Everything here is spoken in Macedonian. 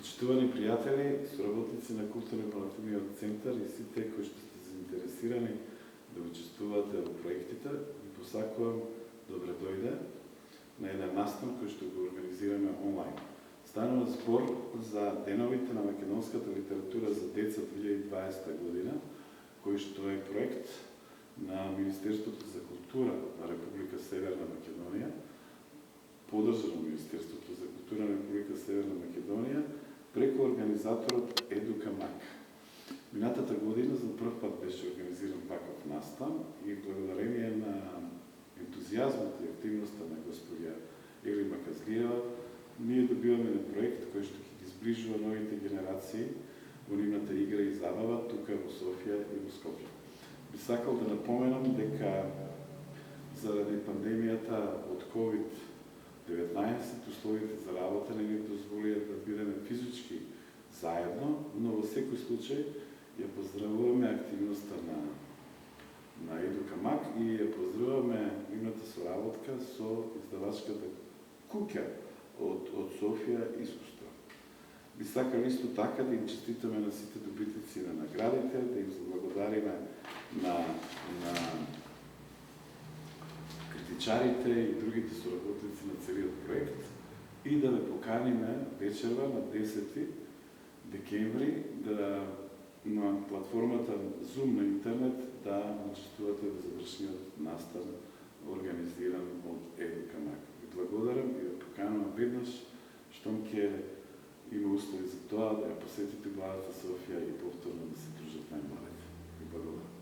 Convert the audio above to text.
Почитувани пријатели, соработници на Културно-информативниот центар и сите кои што сте заинтересирани да учествувате во проектите, ви посакувам добре дојде на еден настан кој што го организираме онлайн. Станува збор за деновите на македонската литература за деца 2020 година, кој што е проект на Министерството за култура на Република Северна Македонија, подржано Министерството за култура на Република Северна Македонија, преку организаторот Едука Мак. Минатата година за прв пат беше организиран ваков настан и благодарение на ентузијазмот и активноста на господја Ели Маказлиева, ние добиваме на проект кој што ќе ги зближува новите генерации во нивната игра и забава тука во Софија и во Скопје. Би сакал да напоменам дека заради пандемијата од COVID-19 условите за работа не ни дозволија да бидеме физички заедно, но во секој случај ја поздравуваме активноста на Едука Мак и ја поздравуваме нивната соработка со издавачката куќа од Софија Искуство. Би сакал исто така да им честитаме на сите добитници на наградите, да им заблагодариме на критичарите и другите соработници на целиот проект и да ве поканиме вечерва на 10 декември да на платформата Zoom на интернет да учествувате во завршниот настан организиран од Едука Мак. Ви благодарам и ве поканувам веднаш штом ќе има услови за тоа да ја посетите младата Софија и повторно да се дружат најмладите. Ви благодарам.